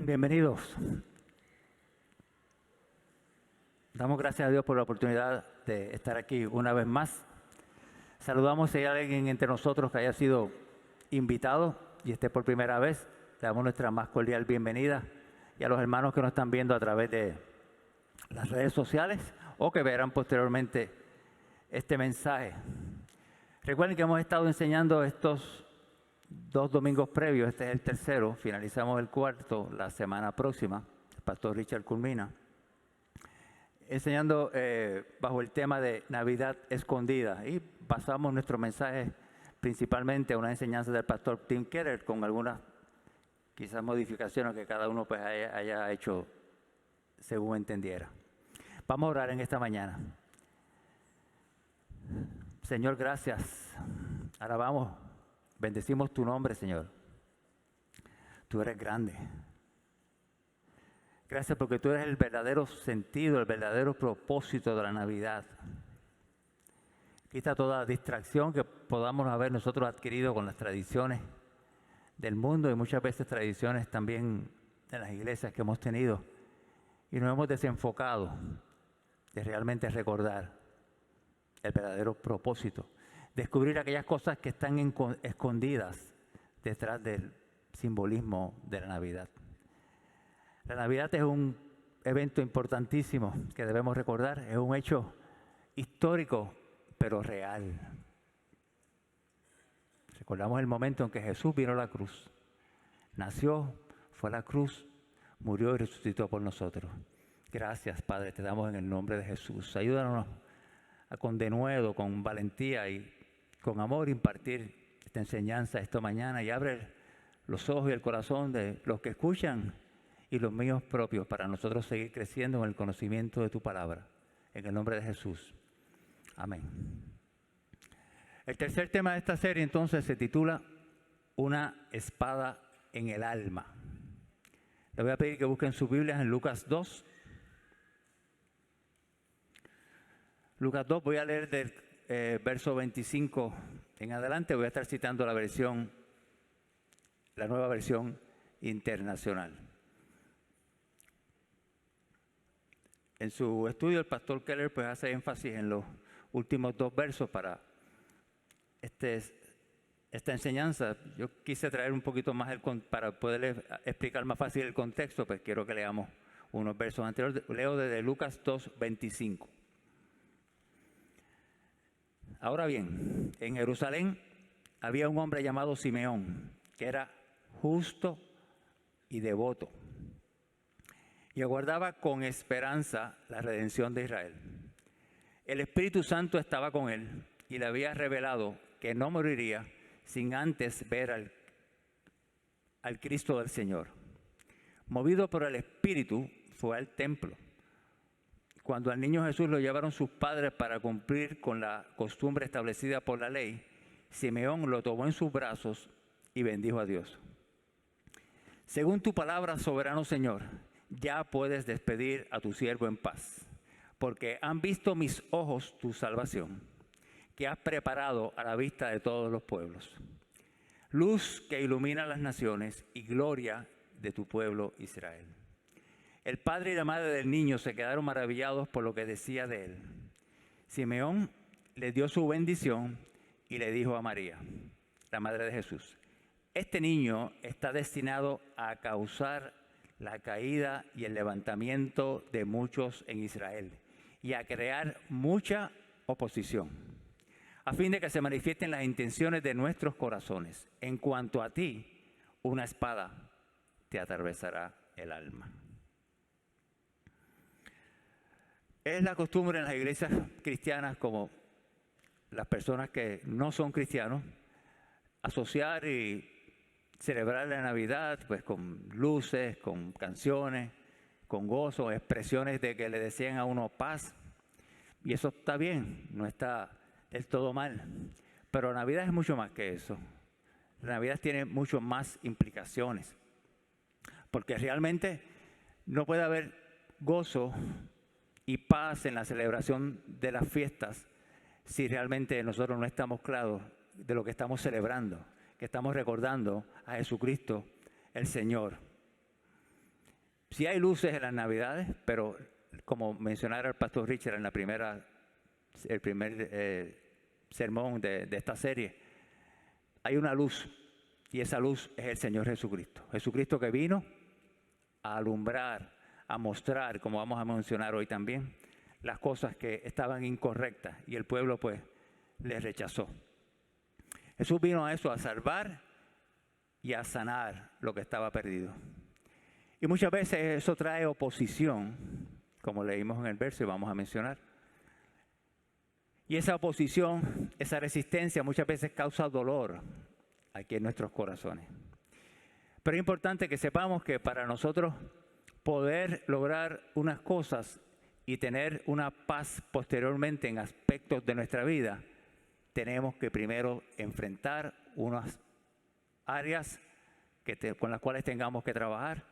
Bienvenidos. Damos gracias a Dios por la oportunidad de estar aquí una vez más. Saludamos si hay alguien entre nosotros que haya sido invitado y esté por primera vez. Le damos nuestra más cordial bienvenida, y a los hermanos que nos están viendo a través de las redes sociales o que verán posteriormente este mensaje. Recuerden que hemos estado enseñando estos 2 domingos previos, este es el tercero, finalizamos el cuarto la semana próxima, el pastor Richard culmina, enseñando bajo el tema de Navidad escondida, y basamos nuestro mensaje principalmente a una enseñanza del pastor Tim Keller con algunas quizás modificaciones que cada uno pues haya hecho según entendiera. Vamos a orar en esta mañana. Señor, gracias. Alabamos, bendecimos tu nombre, Señor. Tú eres grande. Gracias porque tú eres el verdadero sentido, el verdadero propósito de la Navidad. Quita toda distracción que podamos haber nosotros adquirido con las tradiciones del mundo y muchas veces tradiciones también de las iglesias que hemos tenido, y nos hemos desenfocado de realmente recordar el verdadero propósito, descubrir aquellas cosas que están escondidas detrás del simbolismo de la Navidad. La Navidad es un evento importantísimo que debemos recordar, es un hecho histórico pero real. Recordamos el momento en que Jesús vino a la cruz, nació, fue a la cruz, murió y resucitó por nosotros. Gracias, Padre, te damos en el nombre de Jesús. Ayúdanos a con denuedo, con valentía y con amor impartir esta enseñanza esta mañana, y abre los ojos y el corazón de los que escuchan y los míos propios para nosotros seguir creciendo en el conocimiento de tu palabra. En el nombre de Jesús. Amén. El tercer tema de esta serie entonces se titula Una espada en el alma. Les voy a pedir que busquen sus Biblias en Lucas 2. Lucas 2, voy a leer del verso 25 en adelante. Voy a estar citando la nueva versión internacional. En su estudio el pastor Keller pues hace énfasis en los últimos 2 versos para esta enseñanza. Yo quise traer un poquito más para poderles explicar más fácil el contexto, pues quiero que leamos unos versos anteriores. Leo desde Lucas 2, 25. Ahora bien, en Jerusalén había un hombre llamado Simeón, que era justo y devoto, y aguardaba con esperanza la redención de Israel. El Espíritu Santo estaba con él y le había revelado que no moriría sin antes ver al Cristo del Señor. Movido por el Espíritu, fue al templo. Cuando al niño Jesús lo llevaron sus padres para cumplir con la costumbre establecida por la ley, Simeón lo tomó en sus brazos y bendijo a Dios. Según tu palabra, soberano Señor, ya puedes despedir a tu siervo en paz, porque han visto mis ojos tu salvación, que has preparado a la vista de todos los pueblos. Luz que ilumina las naciones y gloria de tu pueblo Israel. El padre y la madre del niño se quedaron maravillados por lo que decía de él. Simeón le dio su bendición y le dijo a María, la madre de Jesús: este niño está destinado a causar la caída y el levantamiento de muchos en Israel y a crear mucha oposición, a fin de que se manifiesten las intenciones de nuestros corazones. En cuanto a ti, una espada te atravesará el alma. Es la costumbre en las iglesias cristianas, como las personas que no son cristianos, asociar y celebrar la Navidad pues con luces, con canciones, con gozo, expresiones de que le desean a uno paz. Y eso está bien, no está del todo mal. Pero la Navidad es mucho más que eso. La Navidad tiene mucho más implicaciones. Porque realmente no puede haber gozo y paz en la celebración de las fiestas si realmente nosotros no estamos claros de lo que estamos celebrando, que estamos recordando a Jesucristo el Señor. Sí hay luces en las Navidades, pero como mencionara el pastor Richard en el primer sermón de esta serie, hay una luz y esa luz es el Señor Jesucristo. Jesucristo que vino a alumbrar, a mostrar, como vamos a mencionar hoy también, las cosas que estaban incorrectas y el pueblo pues les rechazó. Jesús vino a eso, a salvar y a sanar lo que estaba perdido. Y muchas veces eso trae oposición, como leímos en el verso y vamos a mencionar. Y esa oposición, esa resistencia muchas veces causa dolor aquí en nuestros corazones. Pero es importante que sepamos que para nosotros poder lograr unas cosas y tener una paz posteriormente en aspectos de nuestra vida, tenemos que primero enfrentar unas áreas con las cuales tengamos que trabajar.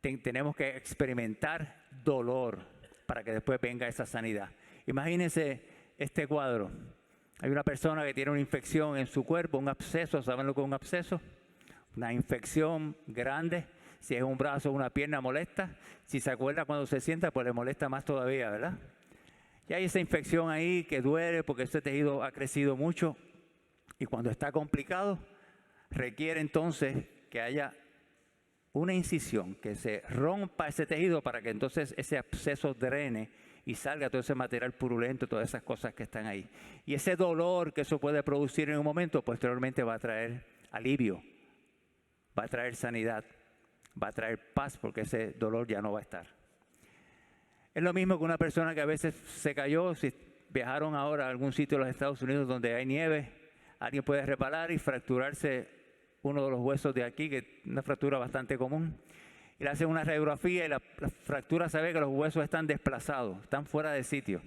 Tenemos que experimentar dolor para que después venga esa sanidad. Imagínense este cuadro. Hay una persona que tiene una infección en su cuerpo, un absceso. ¿Saben lo que es un absceso? Una infección grande. Si es un brazo o una pierna molesta. Si se acuerda cuando se sienta, pues le molesta más todavía, ¿verdad? Y hay esa infección ahí que duele porque ese tejido ha crecido mucho. Y cuando está complicado, requiere entonces que haya una incisión, que se rompa ese tejido para que entonces ese absceso drene y salga todo ese material purulento, todas esas cosas que están ahí. Y ese dolor que eso puede producir en un momento, posteriormente va a traer alivio, va a traer sanidad, va a traer paz, porque ese dolor ya no va a estar. Es lo mismo que una persona que a veces se cayó. Si viajaron ahora a algún sitio de los Estados Unidos donde hay nieve, alguien puede reparar y fracturarse uno de los huesos de aquí, que es una fractura bastante común. Y le hacen una radiografía y la fractura se ve que los huesos están desplazados, están fuera de sitio.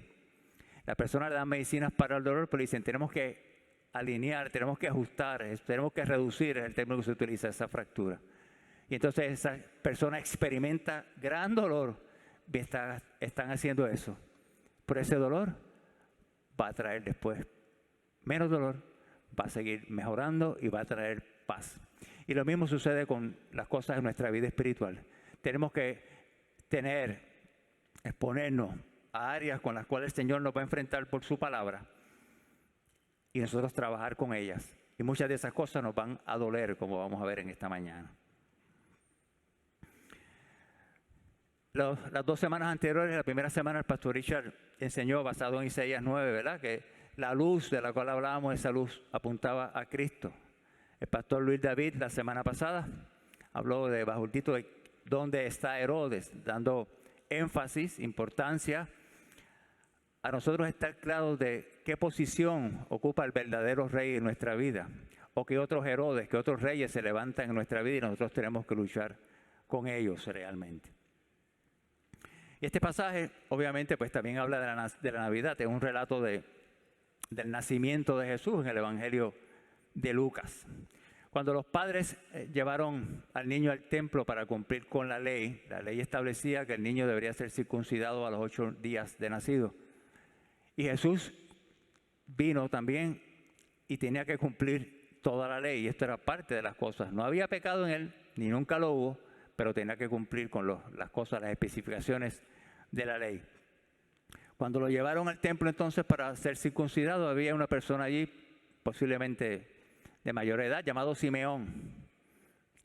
La persona le dan medicinas para el dolor, pero le dicen, tenemos que alinear, tenemos que ajustar, tenemos que reducir, es el término que se utiliza, esa fractura. Y entonces esa persona experimenta gran dolor y están haciendo eso. Pero ese dolor va a traer después menos dolor, va a seguir mejorando y va a traer paz. Y lo mismo sucede con las cosas de nuestra vida espiritual. Tenemos que exponernos a áreas con las cuales el Señor nos va a enfrentar por su palabra y nosotros trabajar con ellas. Y muchas de esas cosas nos van a doler, como vamos a ver en esta mañana. Las 2 semanas anteriores, la primera semana, el pastor Richard enseñó basado en Isaías 9, ¿verdad? Que la luz de la cual hablábamos, esa luz apuntaba a Cristo. El pastor Luis David la semana pasada habló bajo el título de ¿Dónde está Herodes?, dando énfasis, importancia a nosotros estar claros de qué posición ocupa el verdadero rey en nuestra vida, o que otros Herodes, que otros reyes se levantan en nuestra vida y nosotros tenemos que luchar con ellos realmente. Y este pasaje obviamente pues también habla de la Navidad, es un relato del nacimiento de Jesús en el Evangelio de Lucas. Cuando los padres llevaron al niño al templo para cumplir con la ley establecía que el niño debería ser circuncidado a los 8 días de nacido. Y Jesús vino también y tenía que cumplir toda la ley, y esto era parte de las cosas. No había pecado en él, ni nunca lo hubo, pero tenía que cumplir con las cosas, las especificaciones de la ley. Cuando lo llevaron al templo entonces para ser circuncidado, había una persona allí, posiblemente de mayor edad, llamado Simeón,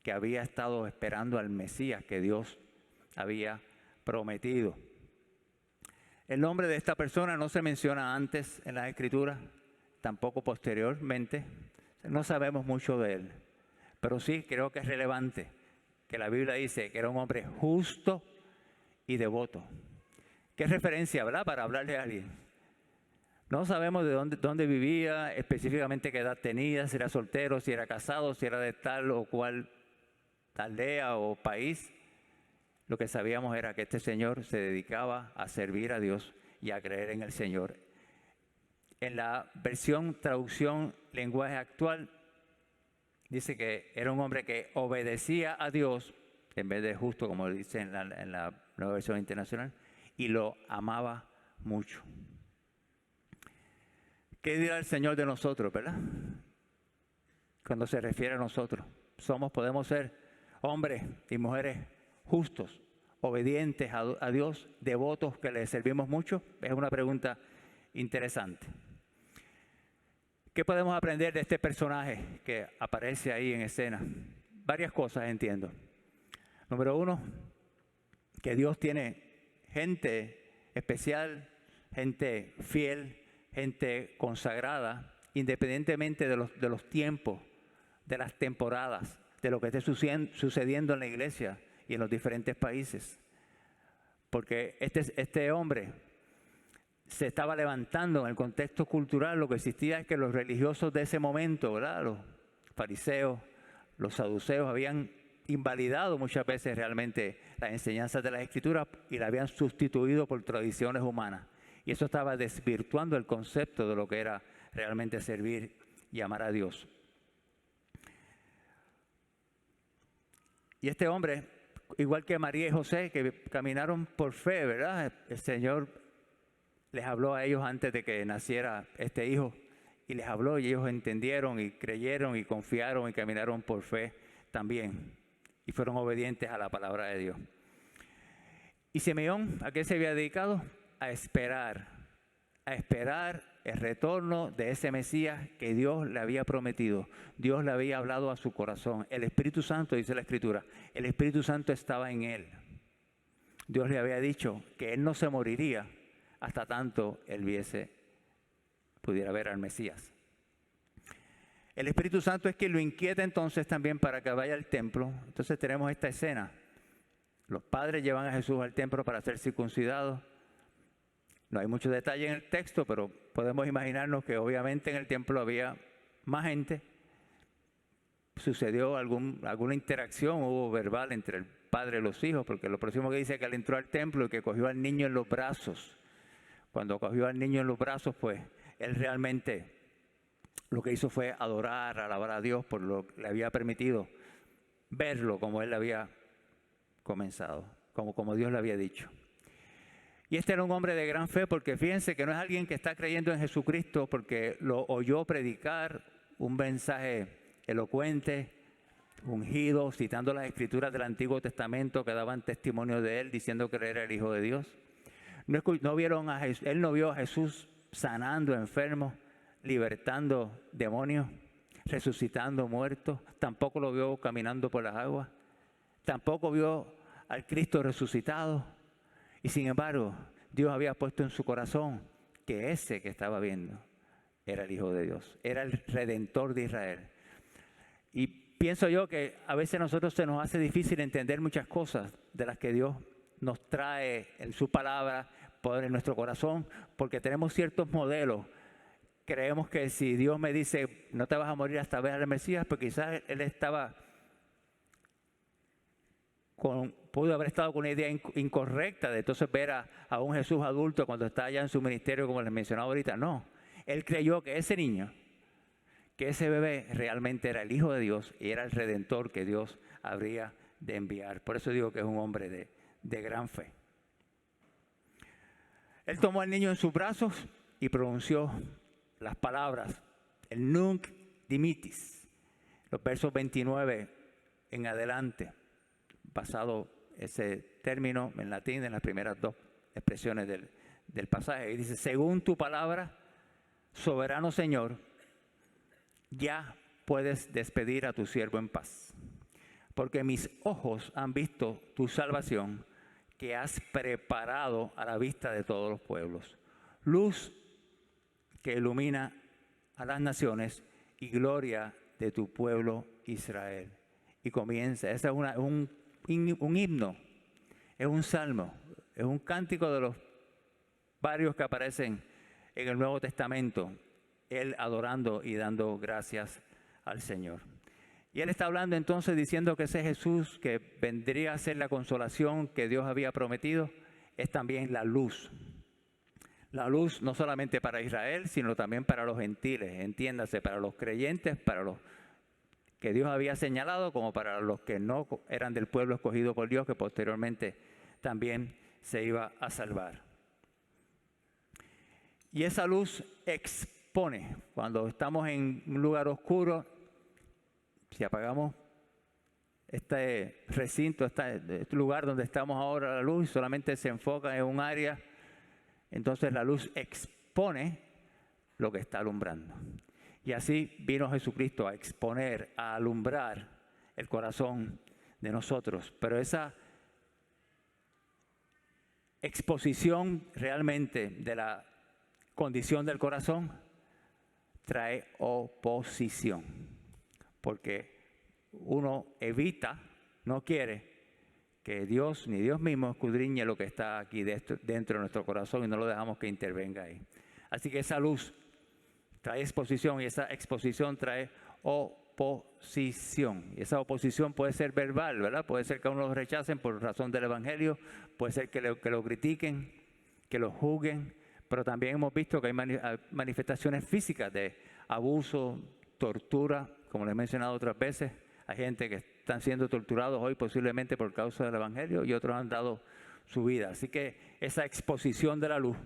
que había estado esperando al Mesías que Dios había prometido. El nombre de esta persona no se menciona antes en las Escrituras, tampoco posteriormente. No sabemos mucho de él, pero sí creo que es relevante que la Biblia dice que era un hombre justo y devoto. ¿Qué referencia, verdad, para hablarle a alguien? No sabemos de dónde vivía, específicamente qué edad tenía, si era soltero, si era casado, si era de tal o cual aldea o país. Lo que sabíamos era que este señor se dedicaba a servir a Dios y a creer en el Señor. En la versión traducción lenguaje actual dice que era un hombre que obedecía a Dios en vez de justo, como dice en la nueva versión internacional, y lo amaba mucho. ¿Qué dirá el Señor de nosotros, verdad? Cuando se refiere a nosotros, podemos ser hombres y mujeres justos, obedientes a Dios, devotos que le servimos mucho? Es una pregunta interesante. ¿Qué podemos aprender de este personaje que aparece ahí en escena? Varias cosas, entiendo. Número uno, que Dios tiene gente especial, gente fiel, gente consagrada, independientemente de los tiempos, de las temporadas, de lo que esté sucediendo en la iglesia y en los diferentes países. Porque este hombre se estaba levantando en el contexto cultural. Lo que existía es que los religiosos de ese momento, ¿verdad?, los fariseos, los saduceos, habían invalidado muchas veces realmente las enseñanzas de las Escrituras y la habían sustituido por tradiciones humanas. Y eso estaba desvirtuando el concepto de lo que era realmente servir y amar a Dios. Y este hombre, igual que María y José, que caminaron por fe, ¿verdad? El Señor les habló a ellos antes de que naciera este hijo, y les habló y ellos entendieron y creyeron y confiaron y caminaron por fe también, y fueron obedientes a la palabra de Dios. ¿Y Simeón a qué se había dedicado? A esperar el retorno de ese Mesías que Dios le había prometido. Dios le había hablado a su corazón. El Espíritu Santo, dice la Escritura, el Espíritu Santo estaba en él. Dios le había dicho que él no se moriría hasta tanto él pudiera ver al Mesías. El Espíritu Santo es quien lo inquieta entonces también para que vaya al templo. Entonces tenemos esta escena. Los padres llevan a Jesús al templo para ser circuncidado. No hay mucho detalle en el texto, pero podemos imaginarnos que obviamente en el templo había más gente. Sucedió alguna interacción, hubo verbal entre el padre y los hijos, porque lo próximo que dice es que él entró al templo y que cogió al niño en los brazos. Cuando cogió al niño en los brazos, pues él realmente lo que hizo fue adorar, alabar a Dios por lo que le había permitido verlo como él había comenzado, como Dios le había dicho. Y este era un hombre de gran fe, porque fíjense que no es alguien que está creyendo en Jesucristo porque lo oyó predicar un mensaje elocuente, ungido, citando las Escrituras del Antiguo Testamento que daban testimonio de él, diciendo que él era el Hijo de Dios. Él no vio a Jesús sanando enfermos, libertando demonios, resucitando muertos. Tampoco lo vio caminando por las aguas. Tampoco vio al Cristo resucitado. Y sin embargo, Dios había puesto en su corazón que ese que estaba viendo era el Hijo de Dios, era el Redentor de Israel. Y pienso yo que a veces a nosotros se nos hace difícil entender muchas cosas de las que Dios nos trae en su palabra, poder en nuestro corazón, porque tenemos ciertos modelos. Creemos que si Dios me dice, no te vas a morir hasta ver al Mesías, pues quizás él estaba pudo haber estado con una idea incorrecta de entonces ver a un Jesús adulto cuando está allá en su ministerio, como les mencionaba ahorita. No, él creyó que ese niño, que ese bebé realmente era el Hijo de Dios y era el Redentor que Dios habría de enviar. Por eso digo que es un hombre de gran fe. Él tomó al niño en sus brazos y pronunció las palabras, el Nunc Dimittis, los versos 29 en adelante, basado ese término en latín en las primeras dos expresiones del pasaje. Y dice, según tu palabra, soberano Señor, ya puedes despedir a tu siervo en paz, porque mis ojos han visto tu salvación que has preparado a la vista de todos los pueblos, luz que ilumina a las naciones y gloria de tu pueblo Israel. Y comienza, ese es un himno, es un salmo, es un cántico de los varios que aparecen en el Nuevo Testamento, él adorando y dando gracias al Señor. Y él está hablando entonces diciendo que ese Jesús que vendría a ser la consolación que Dios había prometido, es también la luz. La luz no solamente para Israel, sino también para los gentiles, entiéndase, para los creyentes, para los que Dios había señalado, como para los que no eran del pueblo escogido por Dios, que posteriormente también se iba a salvar. Y esa luz expone, cuando estamos en un lugar oscuro, si apagamos este recinto, este lugar donde estamos ahora, la luz solamente se enfoca en un área, entonces la luz expone lo que está alumbrando. Y así vino Jesucristo a exponer, a alumbrar el corazón de nosotros. Pero esa exposición realmente de la condición del corazón trae oposición, porque uno evita, no quiere que Dios ni Dios mismo escudriñe lo que está aquí dentro de nuestro corazón y no lo dejamos que intervenga ahí. Así que esa luz trae exposición y esa exposición trae oposición. Y esa oposición puede ser verbal, ¿verdad? Puede ser que a uno lo rechacen por razón del Evangelio, puede ser que lo critiquen, que lo juzguen, pero también hemos visto que hay manifestaciones físicas de abuso, tortura, como les he mencionado otras veces. Hay gente que están siendo torturados hoy posiblemente por causa del Evangelio y otros han dado su vida. Así que esa exposición de la luz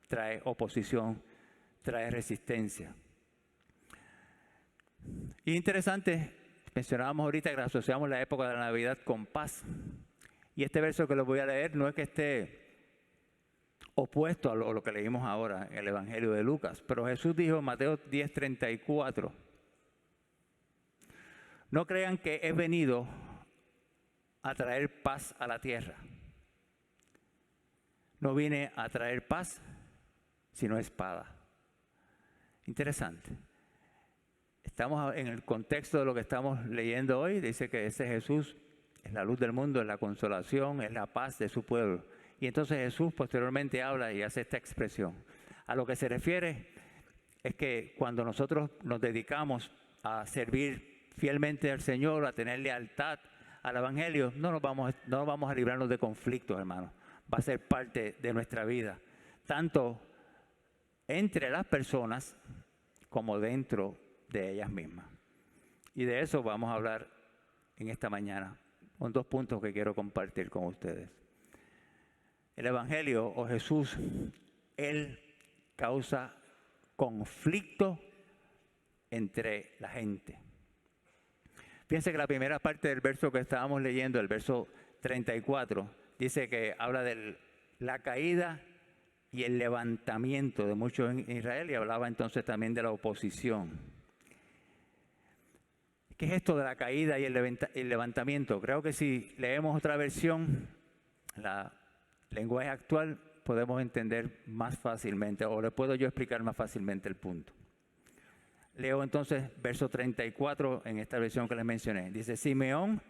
trae oposición, trae resistencia. Y interesante, mencionábamos ahorita que asociamos la época de la Navidad con paz. Y este verso que les voy a leer no es que esté opuesto a lo que leímos ahora en el Evangelio de Lucas, pero Jesús dijo en Mateo 10:34, no crean que he venido a traer paz a la tierra. No vine a traer paz, sino espada. Interesante. Estamos en el contexto de lo que estamos leyendo hoy. Dice que ese Jesús es la luz del mundo, es la consolación, es la paz de su pueblo. Y entonces Jesús posteriormente habla y hace esta expresión. A lo que se refiere es que cuando nosotros nos dedicamos a servir fielmente al Señor, a tener lealtad al Evangelio, no vamos a librarnos de conflictos, hermanos. Va a ser parte de nuestra vida, tanto entre las personas como dentro de ellas mismas. Y de eso vamos a hablar en esta mañana, con 2 puntos que quiero compartir con ustedes. El Evangelio o Jesús, Él causa conflicto entre la gente. Fíjense que la primera parte del verso que estábamos leyendo, el verso 34, dice que habla de la caída y el levantamiento de muchos en Israel y hablaba entonces también de la oposición. ¿Qué es esto de la caída y el levantamiento? Creo que si leemos otra versión, la lenguaje actual, podemos entender más fácilmente, o le puedo yo explicar más fácilmente el punto. Leo entonces verso 34 en esta versión que les mencioné. Dice, Simeón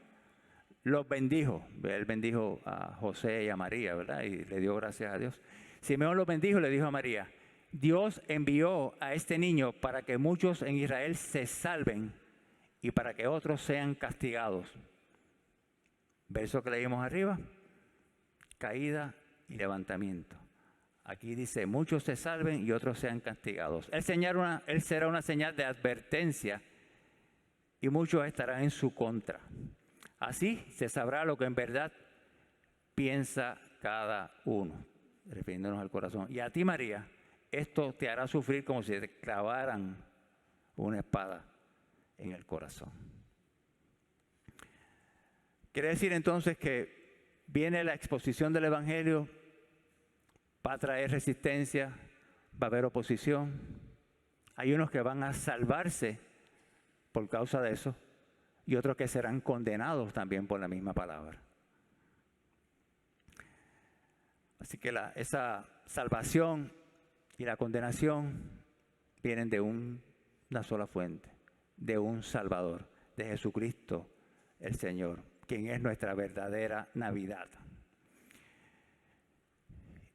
los bendijo. Él bendijo a José y a María, ¿verdad? Y le dio gracias a Dios. Simeón los bendijo y le dijo a María, Dios envió a este niño para que muchos en Israel se salven y para que otros sean castigados. Verso que leímos arriba, caída y levantamiento. Aquí dice, muchos se salven y otros sean castigados. Él será una señal de advertencia y muchos estarán en su contra. Así se sabrá lo que en verdad piensa cada uno, refiriéndonos al corazón. Y a ti, María, esto te hará sufrir como si te clavaran una espada en el corazón. Quiere decir entonces que viene la exposición del Evangelio, va a traer resistencia, va a haber oposición. Hay unos que van a salvarse por causa de eso y otros que serán condenados también por la misma palabra. Así que esa salvación y la condenación vienen de una sola fuente, de un Salvador, de Jesucristo el Señor, quien es nuestra verdadera Navidad.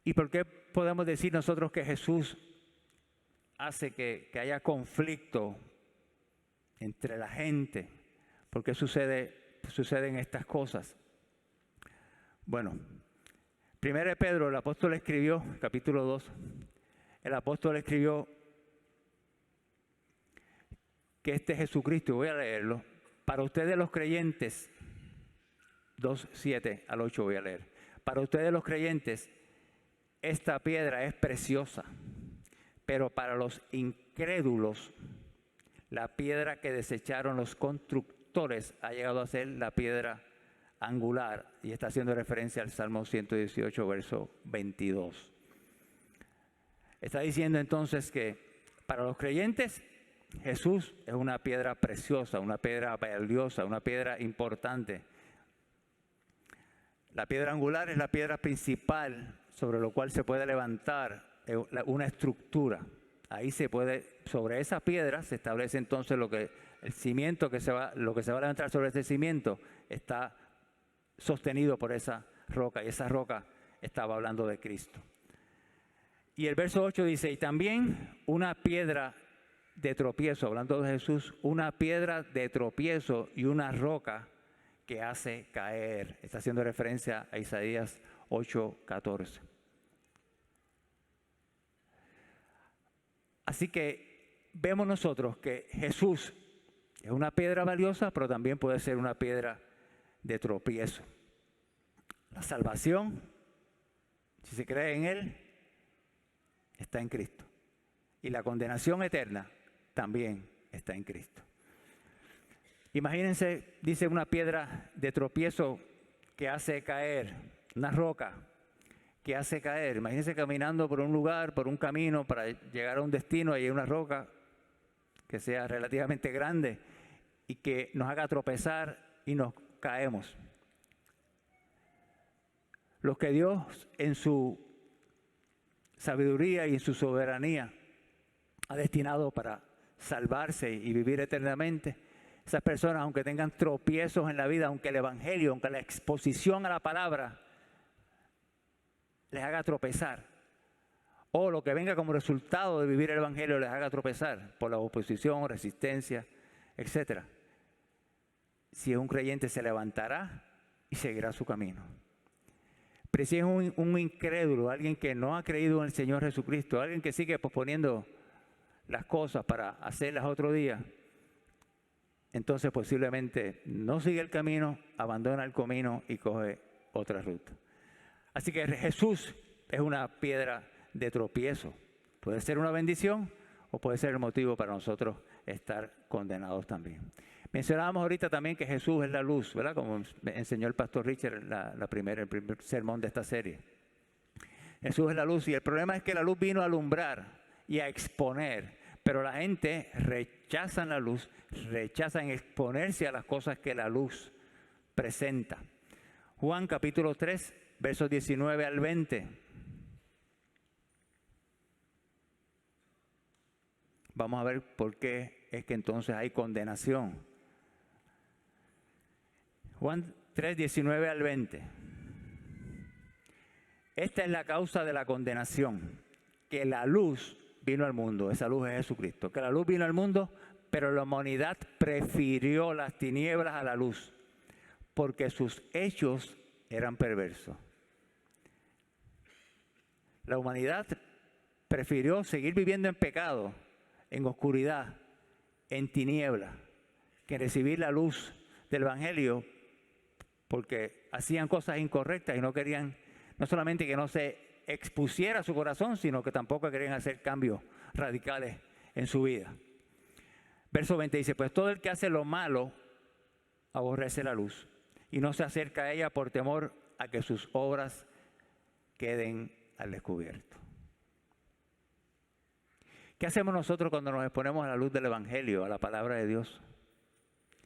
¿Y por qué podemos decir nosotros que Jesús hace que haya conflicto entre la gente? ¿Por qué suceden estas cosas? Bueno, 1 Pedro, el apóstol escribió, capítulo 2, el apóstol escribió que este Jesucristo, voy a leerlo, para ustedes los creyentes, 2:7 al 8 voy a leer, para ustedes los creyentes, esta piedra es preciosa, pero para los incrédulos, la piedra que desecharon los constructores ha llegado a ser la piedra angular, y está haciendo referencia al Salmo 118, verso 22. Está diciendo entonces que para los creyentes Jesús es una piedra preciosa, una piedra valiosa, una piedra importante. La piedra angular es la piedra principal sobre la cual se puede levantar una estructura. Ahí se puede, sobre esa piedra se establece entonces el cimiento lo que se va a levantar sobre ese cimiento está sostenido por esa roca, y esa roca estaba hablando de Cristo. Y el verso 8 dice, y también una piedra de tropiezo, hablando de Jesús, una piedra de tropiezo y una roca que hace caer. Está haciendo referencia a Isaías 8:14. Así que vemos nosotros que Jesús es una piedra valiosa, pero también puede ser una piedra de tropiezo. La salvación, si se cree en Él, está en Cristo. Y la condenación eterna también está en Cristo. Imagínense, dice, una piedra de tropiezo que hace caer, una roca que hace caer. Imagínense caminando por un lugar, por un camino para llegar a un destino, y hay una roca que sea relativamente grande y que nos haga tropezar y nos caemos. Los que Dios en su sabiduría y en su soberanía ha destinado para salvarse y vivir eternamente, esas personas, aunque tengan tropiezos en la vida, aunque el evangelio, aunque la exposición a la palabra les haga tropezar, o lo que venga como resultado de vivir el evangelio les haga tropezar por la oposición, resistencia, etc. Si es un creyente, se levantará y seguirá su camino. Pero si es un incrédulo, alguien que no ha creído en el Señor Jesucristo, alguien que sigue posponiendo las cosas para hacerlas otro día, entonces posiblemente no sigue el camino, abandona el camino y coge otra ruta. Así que Jesús es una piedra de tropiezo. Puede ser una bendición o puede ser el motivo para nosotros estar condenados también. Mencionábamos ahorita también que Jesús es la luz, ¿verdad? Como enseñó el pastor Richard el primer sermón de esta serie. Jesús es la luz, y el problema es que la luz vino a alumbrar y a exponer, pero la gente rechaza la luz, rechazan exponerse a las cosas que la luz presenta. Juan capítulo 3, versos 19 al 20. Vamos a ver por qué es que entonces hay condenación. Juan 3, 19 al 20. Esta es la causa de la condenación, que la luz vino al mundo. Esa luz es Jesucristo. Que la luz vino al mundo, pero la humanidad prefirió las tinieblas a la luz, porque sus hechos eran perversos. La humanidad prefirió seguir viviendo en pecado, en oscuridad, en tinieblas, que recibir la luz del evangelio, porque hacían cosas incorrectas y no querían, no solamente que no se expusiera su corazón, sino que tampoco querían hacer cambios radicales en su vida. Verso 20 dice, pues todo el que hace lo malo aborrece la luz y no se acerca a ella por temor a que sus obras queden al descubierto. ¿Qué hacemos nosotros cuando nos exponemos a la luz del evangelio, a la palabra de Dios?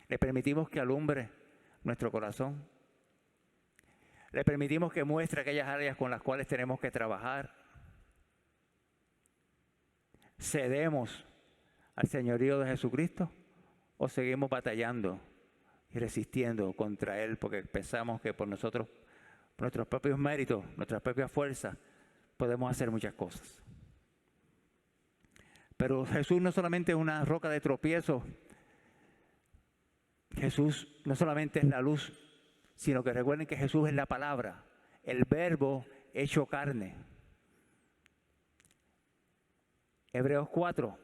¿Le permitimos que alumbre nuestro corazón? ¿Le permitimos que muestre aquellas áreas con las cuales tenemos que trabajar? ¿Cedemos al señorío de Jesucristo o seguimos batallando y resistiendo contra Él porque pensamos que por nosotros, por nuestros propios méritos, nuestras propias fuerzas, podemos hacer muchas cosas? Pero Jesús no solamente es una roca de tropiezo, Jesús no solamente es la luz, sino que recuerden que Jesús es la palabra, el verbo hecho carne. Hebreos 4,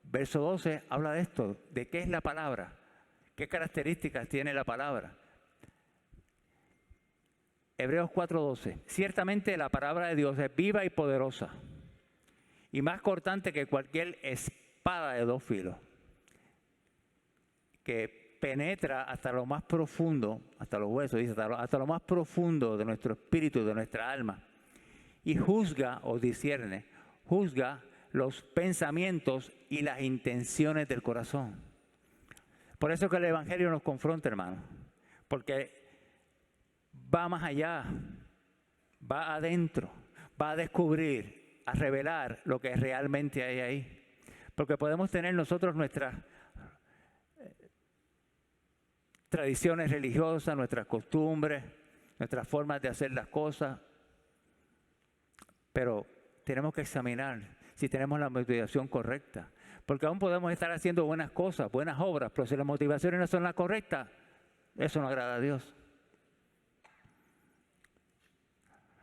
verso 12, habla de esto, de qué es la palabra, qué características tiene la palabra. Hebreos 4:12, ciertamente la palabra de Dios es viva y poderosa, y más cortante que cualquier espada de dos filos, que penetra hasta lo más profundo, hasta los huesos, dice, hasta lo más profundo de nuestro espíritu, de nuestra alma, y juzga o discierne, juzga los pensamientos y las intenciones del corazón. Por eso que el Evangelio nos confronta, hermano, porque va más allá, va adentro, va a descubrir, a revelar lo que realmente hay ahí. Porque podemos tener nosotros nuestras tradiciones religiosas, nuestras costumbres, nuestras formas de hacer las cosas, pero tenemos que examinar si tenemos la motivación correcta. Porque aún podemos estar haciendo buenas cosas, buenas obras, pero si las motivaciones no son las correctas, eso no agrada a Dios.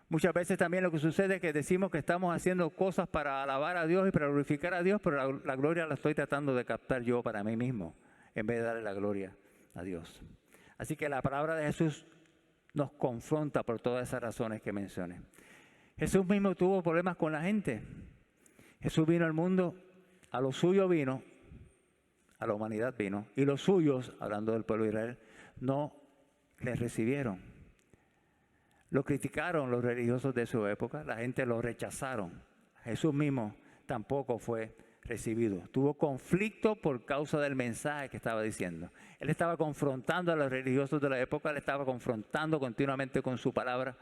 Muchas veces también lo que sucede es que decimos que estamos haciendo cosas para alabar a Dios y para glorificar a Dios, pero la gloria la estoy tratando de captar yo para mí mismo, en vez de darle la gloria a Dios. Así que la palabra de Jesús nos confronta por todas esas razones que mencioné. Jesús mismo tuvo problemas con la gente. Jesús vino al mundo, a lo suyo vino, a la humanidad vino, y los suyos, hablando del pueblo de Israel, no le recibieron. Lo criticaron los religiosos de su época, la gente lo rechazaron. Jesús mismo tampoco fue recibido. Tuvo conflicto por causa del mensaje que estaba diciendo. Él estaba confrontando a los religiosos de la época, él estaba confrontando continuamente con su palabra.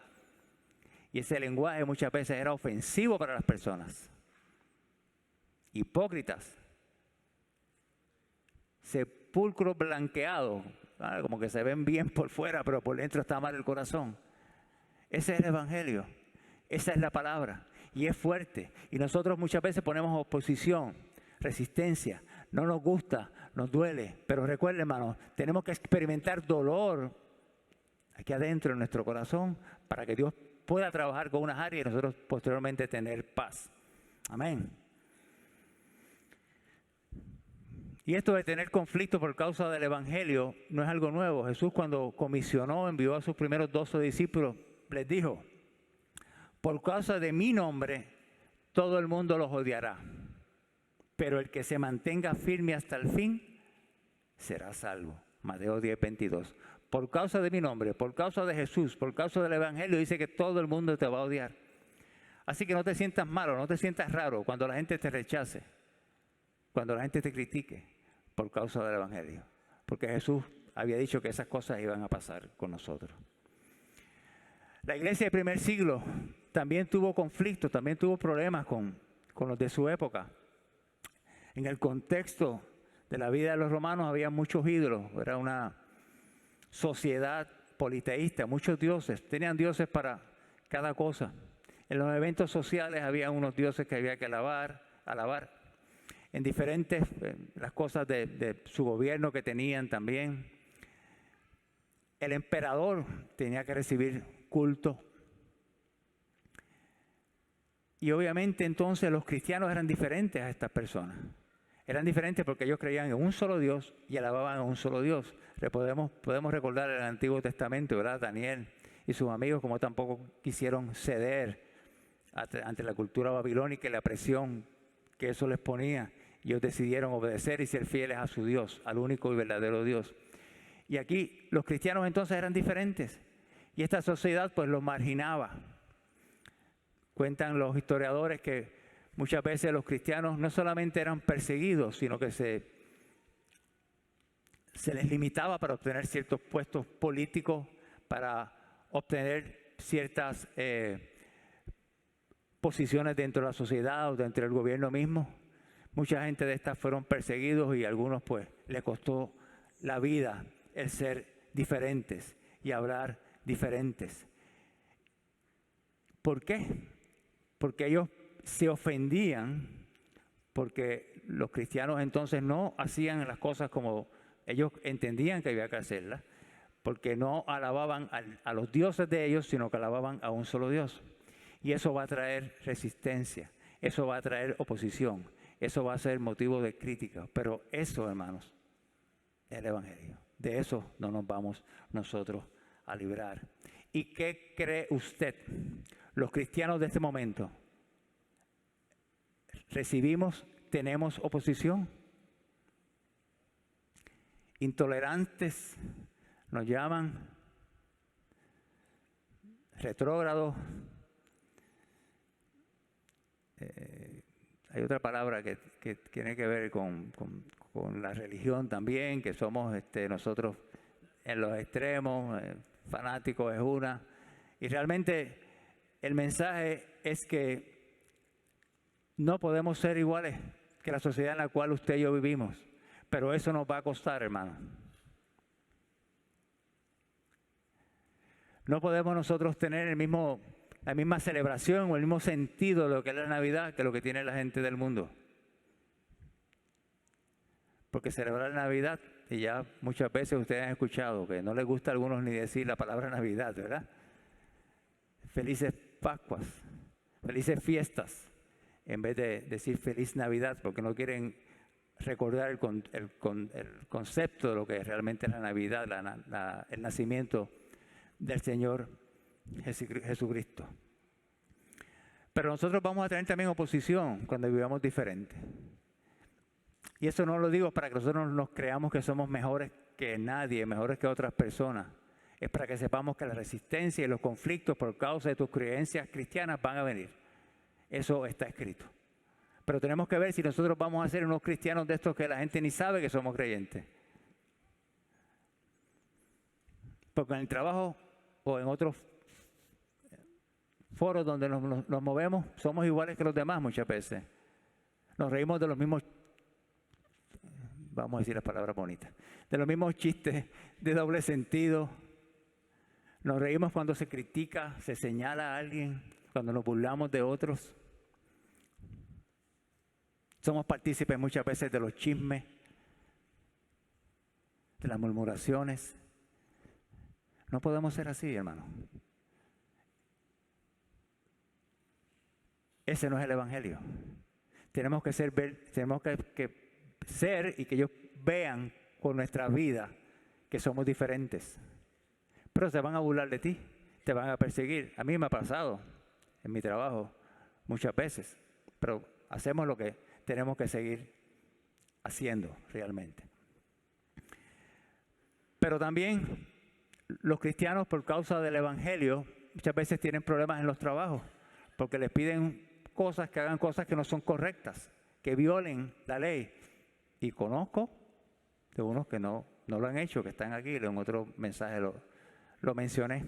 Y ese lenguaje muchas veces era ofensivo para las personas. Hipócritas. Sepulcros blanqueados, como que se ven bien por fuera, pero por dentro está mal el corazón. Ese es el Evangelio, esa es la palabra, y es fuerte. Y nosotros muchas veces ponemos oposición, resistencia, no nos gusta, nos duele. Pero recuerden, hermanos, tenemos que experimentar dolor aquí adentro en nuestro corazón para que Dios pueda trabajar con unas áreas y nosotros posteriormente tener paz. Amén. Y esto de tener conflicto por causa del Evangelio no es algo nuevo. Jesús, cuando comisionó, envió a sus primeros 12 discípulos, les dijo: por causa de mi nombre, todo el mundo los odiará, pero el que se mantenga firme hasta el fin, será salvo. Mateo 10:22. Por causa de mi nombre, por causa de Jesús, por causa del Evangelio, dice que todo el mundo te va a odiar. Así que no te sientas malo, no te sientas raro cuando la gente te rechace, cuando la gente te critique por causa del Evangelio. Porque Jesús había dicho que esas cosas iban a pasar con nosotros. La iglesia del primer siglo también tuvo conflictos, también tuvo problemas con los de su época. En el contexto de la vida de los romanos había muchos ídolos, era una sociedad politeísta, muchos dioses, tenían dioses para cada cosa. En los eventos sociales había unos dioses que había que alabar. En diferentes, las cosas de su gobierno que tenían también. El emperador tenía que recibir culto. Y obviamente entonces los cristianos eran diferentes a estas personas. Eran diferentes porque ellos creían en un solo Dios y alababan a un solo Dios. Podemos recordar el Antiguo Testamento, ¿verdad? Daniel y sus amigos como tampoco quisieron ceder ante la cultura babilónica y la presión que eso les ponía. Ellos decidieron obedecer y ser fieles a su Dios, al único y verdadero Dios. Y aquí los cristianos entonces eran diferentes. Y esta sociedad pues los marginaba. Cuentan los historiadores que muchas veces los cristianos no solamente eran perseguidos, sino que se les limitaba para obtener ciertos puestos políticos, para obtener ciertas posiciones dentro de la sociedad o dentro del gobierno mismo. Mucha gente de estas fueron perseguidos y a algunos pues les costó la vida el ser diferentes y hablar diferentes. ¿Por qué? Porque ellos se ofendían, porque los cristianos entonces no hacían las cosas como ellos entendían que había que hacerlas, porque no alababan a los dioses de ellos, sino que alababan a un solo Dios. Y eso va a traer resistencia, eso va a traer oposición, eso va a ser motivo de crítica. Pero eso, hermanos, es el Evangelio. De eso no nos vamos nosotros a librar. ¿Y qué cree usted? Los cristianos de este momento, ¿tenemos oposición? intolerantes, nos llaman retrógrados. Hay otra palabra que tiene que ver con la religión también, que somos nosotros en los extremos, fanáticos es una. Y realmente el mensaje es que no podemos ser iguales que la sociedad en la cual usted y yo vivimos, pero eso nos va a costar, hermano. No podemos nosotros tener la misma celebración o el mismo sentido de lo que es la Navidad que lo que tiene la gente del mundo. Porque celebrar Navidad, y ya muchas veces ustedes han escuchado que no les gusta a algunos ni decir la palabra Navidad, ¿verdad? Felices Pascuas, felices fiestas, en vez de decir feliz Navidad, porque no quieren recordar el concepto de lo que realmente es la Navidad, el nacimiento del Señor Jesucristo. Pero nosotros vamos a tener también oposición cuando vivamos diferente. Y eso no lo digo para que nosotros nos creamos que somos mejores que nadie, mejores que otras personas. Es para que sepamos que la resistencia y los conflictos por causa de tus creencias cristianas van a venir. Eso está escrito. Pero tenemos que ver si nosotros vamos a ser unos cristianos de estos que la gente ni sabe que somos creyentes. Porque en el trabajo o en otros foros donde nos movemos, somos iguales que los demás muchas veces. Nos reímos de los mismos, vamos a decir las palabras bonitas, de los mismos chistes de doble sentido. Nos reímos cuando se critica, se señala a alguien, cuando nos burlamos de otros. Somos partícipes muchas veces de los chismes, de las murmuraciones. No podemos ser así, hermano. Ese no es el Evangelio. Tenemos que ser y que ellos vean con nuestra vida que somos diferentes. Pero se van a burlar de ti, te van a perseguir. A mí me ha pasado en mi trabajo muchas veces, pero hacemos lo que tenemos que seguir haciendo realmente. Pero también los cristianos, por causa del Evangelio, muchas veces tienen problemas en los trabajos, porque les piden cosas, que hagan cosas que no son correctas, que violen la ley. Y conozco de unos que no lo han hecho, que están aquí, en otro mensaje lo mencioné.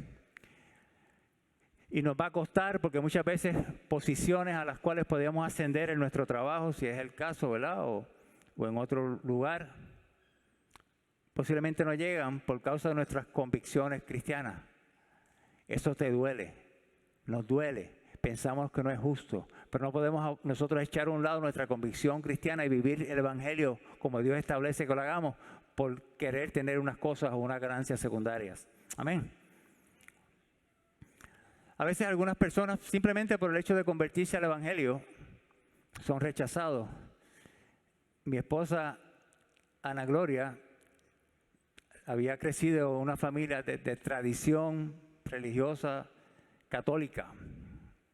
Y nos va a costar, porque muchas veces posiciones a las cuales podemos ascender en nuestro trabajo, si es el caso, ¿verdad? O en otro lugar, posiblemente no llegan por causa de nuestras convicciones cristianas. Eso te duele, nos duele, pensamos que no es justo, pero no podemos nosotros echar a un lado nuestra convicción cristiana y vivir el Evangelio como Dios establece que lo hagamos por querer tener unas cosas o unas ganancias secundarias. Amén. A veces algunas personas, simplemente por el hecho de convertirse al Evangelio, son rechazados. Mi esposa, Ana Gloria, había crecido en una familia de tradición religiosa católica,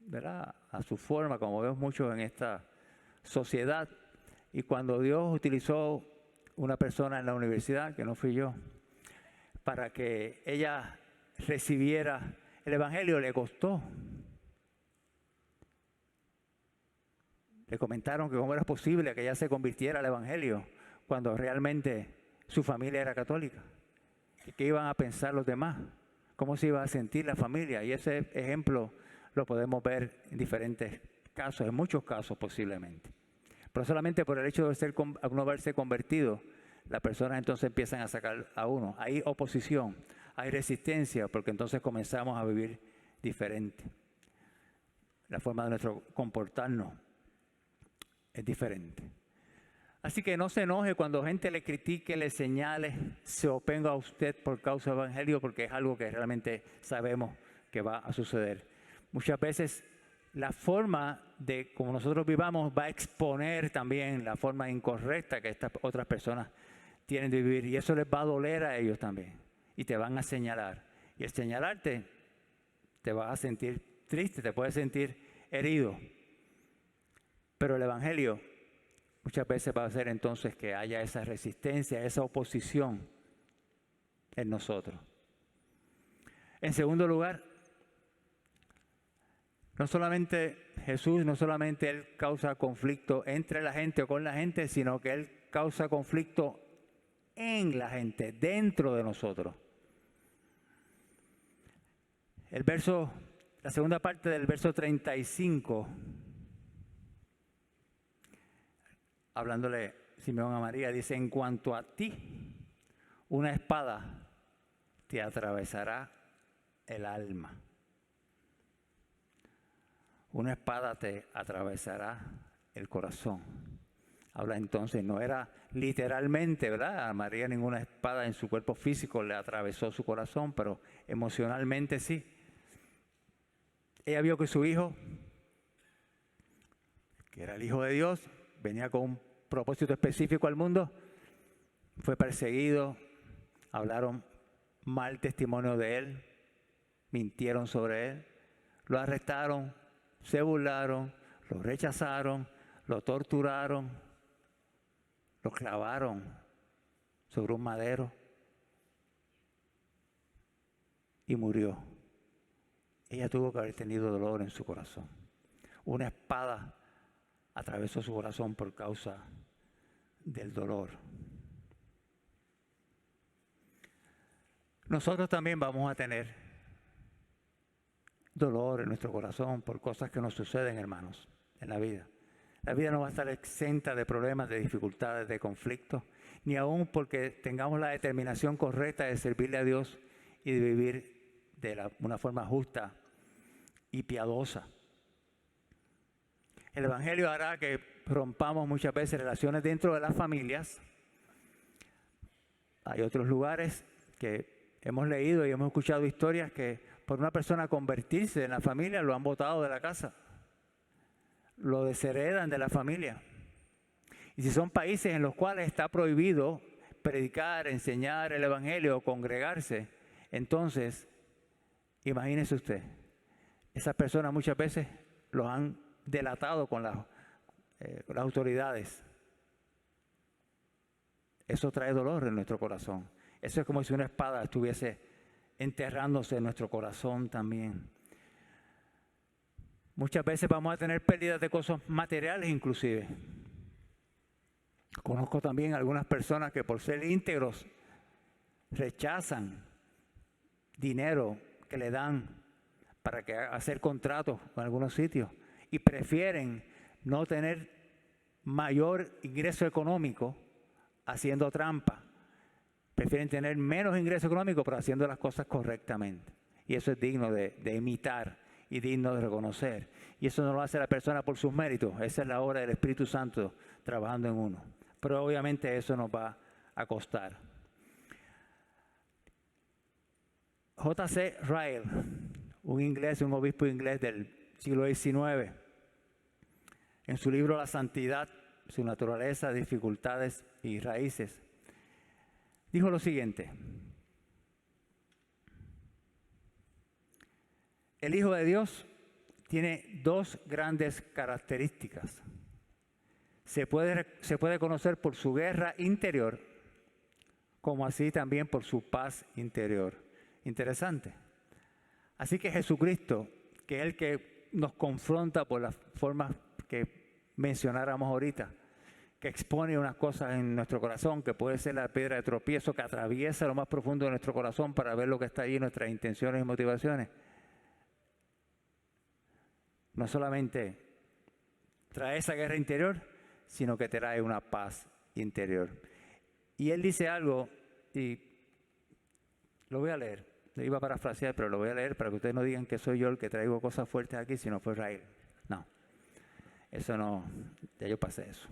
¿verdad? A su forma, como vemos muchos en esta sociedad. Y cuando Dios utilizó una persona en la universidad, que no fui yo, para que ella recibiera el Evangelio, le costó. Le comentaron que cómo era posible que ella se convirtiera al Evangelio cuando realmente su familia era católica. ¿Y qué iban a pensar los demás? ¿Cómo se iba a sentir la familia? Y ese ejemplo lo podemos ver en diferentes casos, en muchos casos posiblemente. Pero solamente por el hecho de no haberse convertido, las personas entonces empiezan a sacar a uno. Hay oposición, hay resistencia, porque entonces comenzamos a vivir diferente. La forma de nuestro comportarnos es diferente. Así que no se enoje cuando gente le critique, le señale, se oponga a usted por causa del Evangelio, porque es algo que realmente sabemos que va a suceder. Muchas veces la forma de como nosotros vivamos va a exponer también la forma incorrecta que estas otras personas tienen de vivir, y eso les va a doler a ellos también, y te van a señalar. Y al señalarte, te vas a sentir triste, te puedes sentir herido. Pero el Evangelio muchas veces va a hacer entonces que haya esa resistencia, esa oposición en nosotros. En segundo lugar, no solamente Jesús, no solamente Él causa conflicto entre la gente o con la gente, sino que Él causa conflicto en la gente, dentro de nosotros. La segunda parte del verso 35, hablándole Simeón a María, dice: en cuanto a ti, una espada te atravesará el alma. Una espada te atravesará el corazón. Habla entonces, no era literalmente, ¿verdad? A María ninguna espada en su cuerpo físico le atravesó su corazón, pero emocionalmente sí. Ella vio que su hijo, que era el Hijo de Dios, venía con un propósito específico al mundo, fue perseguido, hablaron mal testimonio de él, mintieron sobre él, lo arrestaron, se burlaron, lo rechazaron, lo torturaron, lo clavaron sobre un madero y murió. Ella tuvo que haber tenido dolor en su corazón. Una espada atravesó su corazón por causa del dolor. Nosotros también vamos a tener dolor en nuestro corazón por cosas que nos suceden, hermanos, en la vida. La vida no va a estar exenta de problemas, de dificultades, de conflictos, ni aún porque tengamos la determinación correcta de servirle a Dios y de vivir de una forma justa y piadosa. El Evangelio hará que rompamos muchas veces relaciones dentro de las familias. Hay otros lugares que hemos leído y hemos escuchado historias que por una persona convertirse en la familia lo han botado de la casa, lo desheredan de la familia. Y si son países en los cuales está prohibido predicar, enseñar el Evangelio o congregarse, entonces, imagínese usted, esas personas muchas veces los han delatado con las autoridades. Eso trae dolor en nuestro corazón. Eso es como si una espada estuviese enterrándose en nuestro corazón también. Muchas veces vamos a tener pérdidas de cosas materiales inclusive. Conozco también algunas personas que por ser íntegros rechazan dinero que le dan para hacer contratos con algunos sitios y prefieren no tener mayor ingreso económico haciendo trampa. Prefieren tener menos ingreso económico pero haciendo las cosas correctamente. Y eso es digno de imitar y digno de reconocer. Y eso no lo hace la persona por sus méritos. Esa es la obra del Espíritu Santo trabajando en uno. Pero obviamente eso nos va a costar. J.C. Ryle, un obispo inglés del siglo XIX, en su libro La Santidad, su naturaleza, dificultades y raíces, dijo lo siguiente: el Hijo de Dios tiene dos grandes características. Se puede conocer por su guerra interior, como así también por su paz interior. Interesante. Así que Jesucristo, que es el que nos confronta por las formas que mencionáramos ahorita, que expone unas cosas en nuestro corazón, que puede ser la piedra de tropiezo que atraviesa lo más profundo de nuestro corazón para ver lo que está allí, nuestras intenciones y motivaciones. No solamente trae esa guerra interior, sino que trae una paz interior. Y él dice algo, y lo voy a leer, le iba a parafrasear, pero lo voy a leer para que ustedes no digan que soy yo el que traigo cosas fuertes aquí, sino fue Israel. No, eso no, ya yo pasé eso.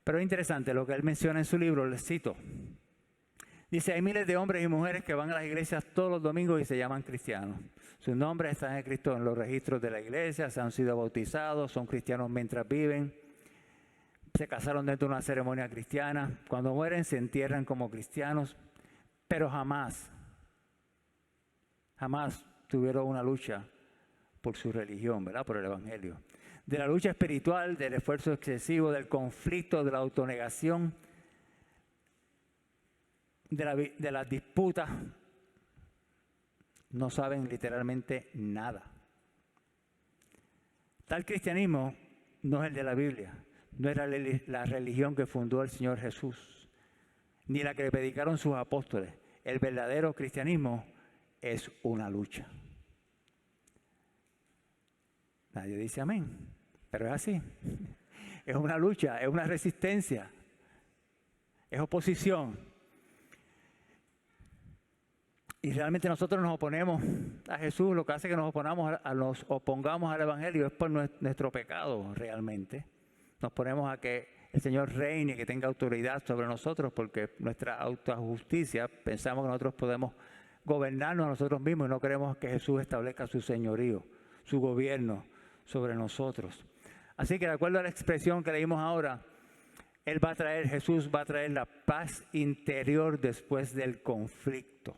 Pero es interesante lo que él menciona en su libro, les cito. Dice: hay miles de hombres y mujeres que van a las iglesias todos los domingos y se llaman cristianos. Sus nombres están escritos en los registros de la iglesia, se han sido bautizados, son cristianos mientras viven, se casaron dentro de una ceremonia cristiana, cuando mueren se entierran como cristianos, pero jamás tuvieron una lucha por su religión, ¿verdad? Por el Evangelio. De la lucha espiritual, del esfuerzo excesivo, del conflicto, de la autonegación, de las disputas, no saben literalmente nada. Tal cristianismo no es el de la Biblia, no era la religión que fundó el Señor Jesús, ni la que le predicaron sus apóstoles. El verdadero cristianismo es una lucha. Nadie dice amén, pero es así. Es una lucha, es una resistencia, es oposición. Y realmente nosotros nos oponemos a Jesús, lo que hace que nos opongamos al Evangelio es por nuestro pecado realmente. Nos ponemos a que el Señor reine, que tenga autoridad sobre nosotros, porque nuestra autojusticia, pensamos que nosotros podemos gobernarnos a nosotros mismos y no queremos que Jesús establezca su señorío, su gobierno sobre nosotros. Así que de acuerdo a la expresión que leímos ahora, Jesús va a traer la paz interior después del conflicto.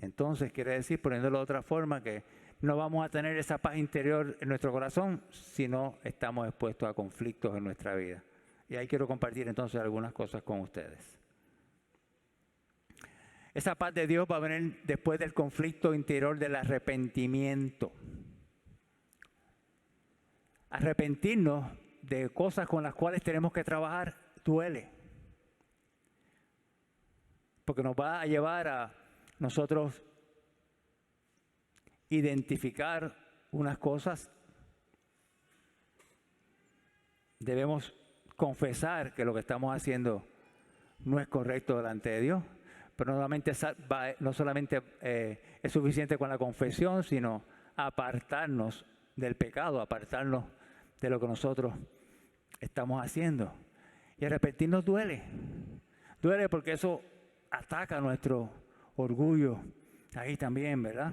Entonces quiere decir, poniéndolo de otra forma, que no vamos a tener esa paz interior en nuestro corazón si no estamos expuestos a conflictos en nuestra vida. Y ahí quiero compartir entonces algunas cosas con ustedes. Esa paz de Dios va a venir después del conflicto interior del arrepentimiento. Arrepentirnos de cosas con las cuales tenemos que trabajar duele. Porque nos va a llevar a nosotros identificar unas cosas. Debemos confesar que lo que estamos haciendo no es correcto delante de Dios. Pero no solamente es suficiente con la confesión, sino apartarnos del pecado, apartarnos de lo que nosotros estamos haciendo. Y arrepentirnos duele. Duele porque eso ataca nuestro orgullo ahí también, ¿verdad?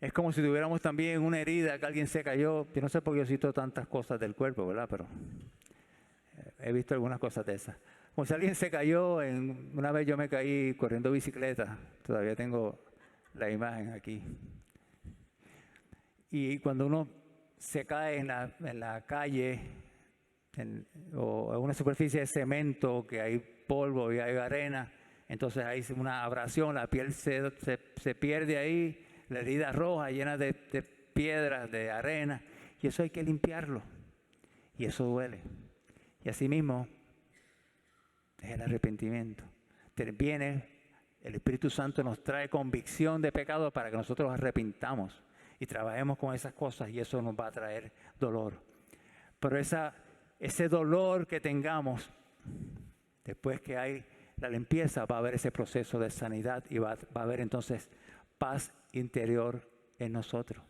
Es como si tuviéramos también una herida, que alguien se cayó. Yo no sé por qué yo cito tantas cosas del cuerpo, ¿verdad? Pero he visto algunas cosas de esas. Como si alguien se cayó, una vez yo me caí corriendo bicicleta, todavía tengo la imagen aquí. Y cuando uno se cae en la calle o en una superficie de cemento, que hay polvo y hay arena, entonces hay una abrasión, la piel se pierde ahí, la herida roja llena de piedras, de arena, y eso hay que limpiarlo, y eso duele. Y así mismo es el arrepentimiento. Viene, el Espíritu Santo nos trae convicción de pecado para que nosotros arrepintamos y trabajemos con esas cosas, y eso nos va a traer dolor. Pero ese dolor que tengamos, después que hay la limpieza, va a haber ese proceso de sanidad y va a haber entonces paz interior en nosotros.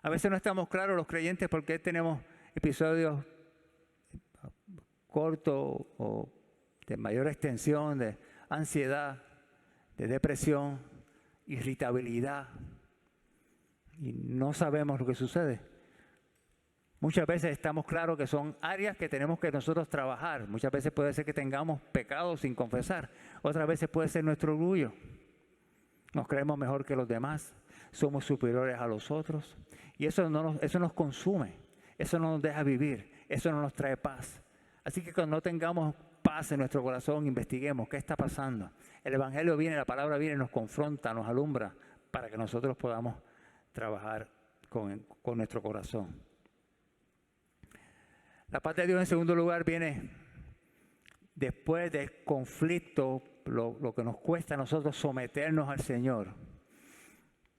A veces no estamos claros los creyentes por qué tenemos episodios cortos o de mayor extensión, de ansiedad, de depresión, irritabilidad, y no sabemos lo que sucede. Muchas veces estamos claros que son áreas que tenemos que nosotros trabajar. Muchas veces puede ser que tengamos pecados sin confesar. Otras veces puede ser nuestro orgullo. Nos creemos mejor que los demás. Somos superiores a los otros. Y eso nos consume. Eso no nos deja vivir. Eso no nos trae paz. Así que cuando no tengamos paz en nuestro corazón, investiguemos qué está pasando. El Evangelio viene, la palabra viene, nos confronta, nos alumbra para que nosotros podamos trabajar con nuestro corazón. La paz de Dios, en segundo lugar, viene después del conflicto, lo que nos cuesta a nosotros someternos al Señor.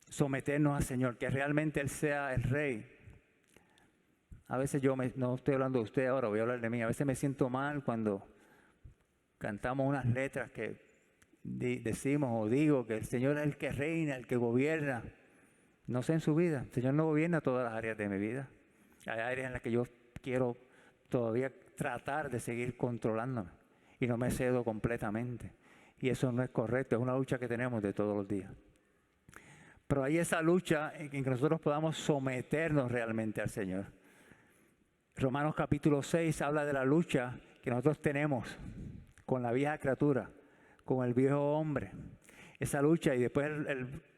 Someternos al Señor, que realmente Él sea el Rey. A veces no estoy hablando de usted ahora, voy a hablar de mí. A veces me siento mal cuando cantamos unas letras que decimos o digo que el Señor es el que reina, el que gobierna. No sé en su vida. El Señor no gobierna todas las áreas de mi vida. Hay áreas en las que yo quiero todavía tratar de seguir controlándome y no me cedo completamente. Y eso no es correcto, es una lucha que tenemos de todos los días. Pero hay esa lucha en que nosotros podamos someternos realmente al Señor. Romanos capítulo 6 habla de la lucha que nosotros tenemos con la vieja criatura, con el viejo hombre. Esa lucha, y después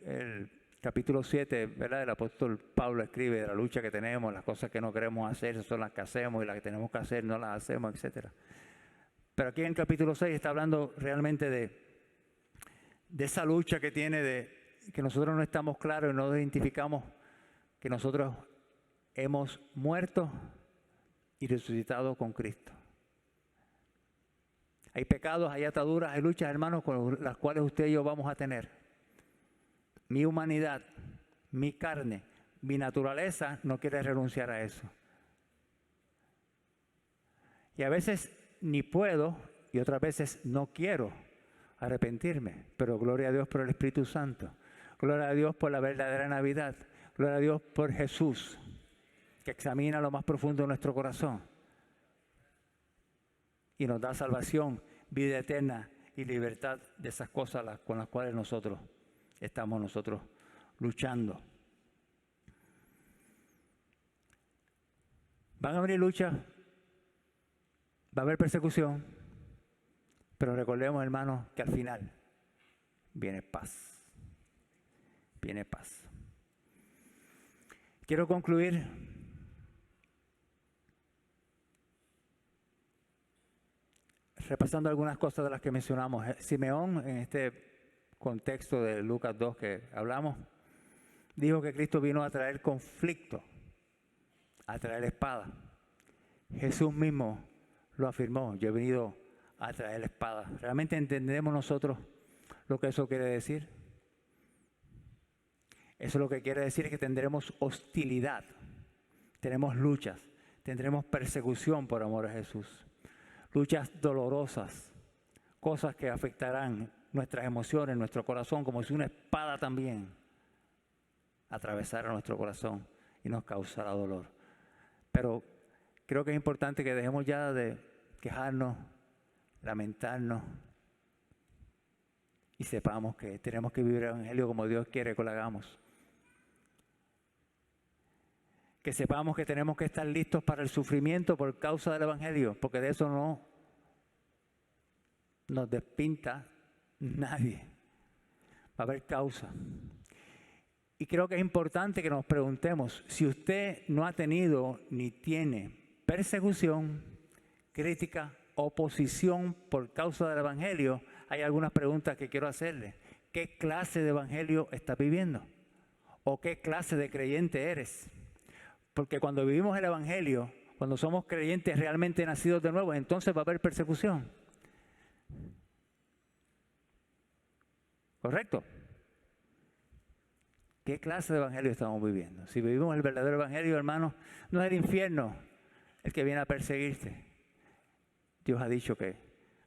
el capítulo 7, ¿verdad? El apóstol Pablo escribe de la lucha que tenemos, las cosas que no queremos hacer, esas son las que hacemos, y las que tenemos que hacer no las hacemos, etc. Pero aquí en el capítulo 6 está hablando realmente de esa lucha que tiene, de que nosotros no estamos claros y no identificamos que nosotros hemos muerto y resucitado con Cristo. Hay pecados, hay ataduras, hay luchas, hermanos, con las cuales usted y yo vamos a tener. Mi humanidad, mi carne, mi naturaleza no quiere renunciar a eso. Y a veces ni puedo y otras veces no quiero arrepentirme. Pero gloria a Dios por el Espíritu Santo. Gloria a Dios por la verdadera Navidad. Gloria a Dios por Jesús, que examina lo más profundo de nuestro corazón y nos da salvación, vida eterna y libertad de esas cosas con las cuales nosotros estamos luchando. Van a venir luchas, va a haber persecución, pero recordemos, hermanos, que al final viene paz. Viene paz. Quiero concluir repasando algunas cosas de las que mencionamos. Simeón, en este contexto de Lucas 2 que hablamos, dijo que Cristo vino a traer conflicto, a traer espada. Jesús mismo lo afirmó: yo he venido a traer espada. ¿Realmente entendemos nosotros lo que eso quiere decir? Eso lo que quiere decir es que tendremos hostilidad, tenemos luchas, tendremos persecución por amor a Jesús. Luchas dolorosas, cosas que afectarán nuestras emociones, nuestro corazón, como si una espada también atravesara nuestro corazón y nos causara dolor. Pero creo que es importante que dejemos ya de quejarnos, lamentarnos y sepamos que tenemos que vivir el Evangelio como Dios quiere que lo hagamos. Que sepamos que tenemos que estar listos para el sufrimiento por causa del Evangelio, porque de eso no nos despinta nadie. Va a haber causa. Y creo que es importante que nos preguntemos, si usted no ha tenido ni tiene persecución, crítica, oposición por causa del Evangelio, hay algunas preguntas que quiero hacerle. ¿Qué clase de Evangelio estás viviendo? ¿O qué clase de creyente eres? Porque cuando vivimos el Evangelio, cuando somos creyentes realmente nacidos de nuevo, entonces va a haber persecución. ¿Correcto? ¿Qué clase de Evangelio estamos viviendo? Si vivimos el verdadero Evangelio, hermanos, no es el infierno el que viene a perseguirte. Dios ha dicho que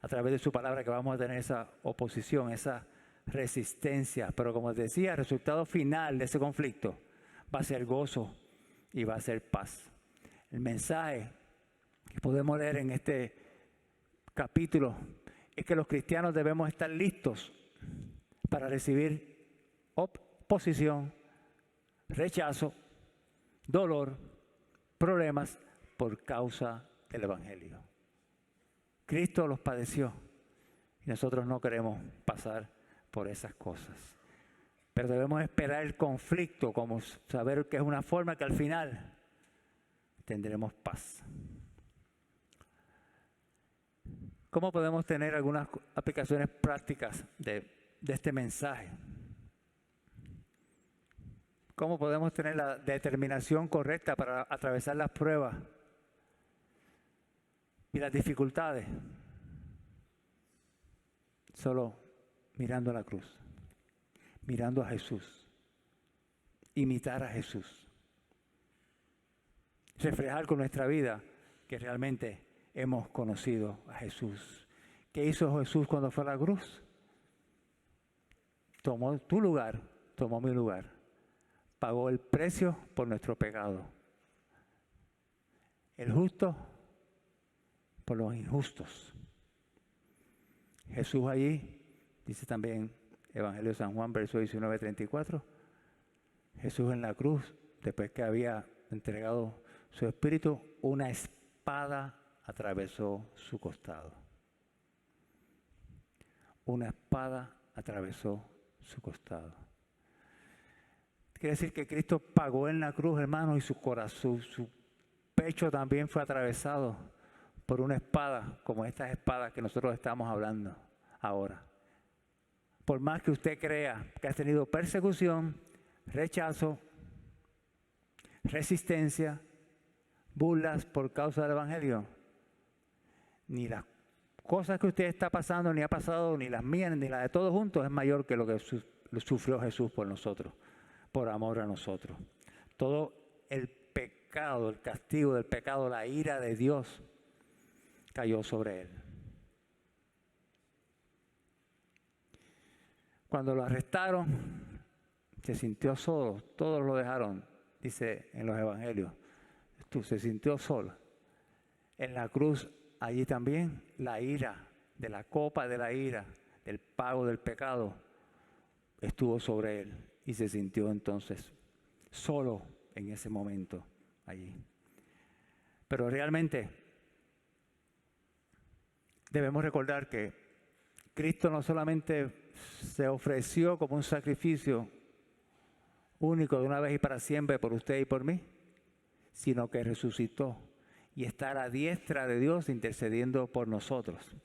a través de su palabra que vamos a tener esa oposición, esa resistencia. Pero como decía, el resultado final de ese conflicto va a ser gozo y va a ser paz. El mensaje que podemos leer en este capítulo es que los cristianos debemos estar listos para recibir oposición, rechazo, dolor, problemas por causa del Evangelio. Cristo los padeció y nosotros no queremos pasar por esas cosas. Pero debemos esperar el conflicto, como saber que es una forma que al final tendremos paz. ¿Cómo podemos tener algunas aplicaciones prácticas de este mensaje? ¿Cómo podemos tener la determinación correcta para atravesar las pruebas y las dificultades? Solo mirando a la cruz, mirando a Jesús, imitar a Jesús, reflejar con nuestra vida que realmente hemos conocido a Jesús. ¿Qué hizo Jesús cuando fue a la cruz? Tomó tu lugar, tomó mi lugar, pagó el precio por nuestro pecado. El justo por los injustos. Jesús allí, dice también Evangelio de San Juan, verso 19-34, Jesús en la cruz, después que había entregado su espíritu, una espada atravesó su costado. Una espada atravesó su costado. Quiere decir que Cristo pagó en la cruz, hermano, y su corazón, su pecho también fue atravesado por una espada como estas espadas que nosotros estamos hablando ahora. Por más que usted crea que ha tenido persecución, rechazo, resistencia, burlas por causa del Evangelio, ni las cosas que usted está pasando, ni ha pasado, ni las mías, ni las de todos juntos, es mayor que lo que sufrió Jesús por nosotros, por amor a nosotros. Todo el pecado, el castigo del pecado, la ira de Dios cayó sobre él. Cuando lo arrestaron, se sintió solo, todos lo dejaron, dice en los evangelios. Se sintió solo. En la cruz, allí también, la ira, de la copa de la ira, del pago del pecado, estuvo sobre él y se sintió entonces solo en ese momento allí. Pero realmente debemos recordar que Cristo no solamente se ofreció como un sacrificio único de una vez y para siempre por usted y por mí, sino que resucitó y está a la diestra de Dios intercediendo por nosotros.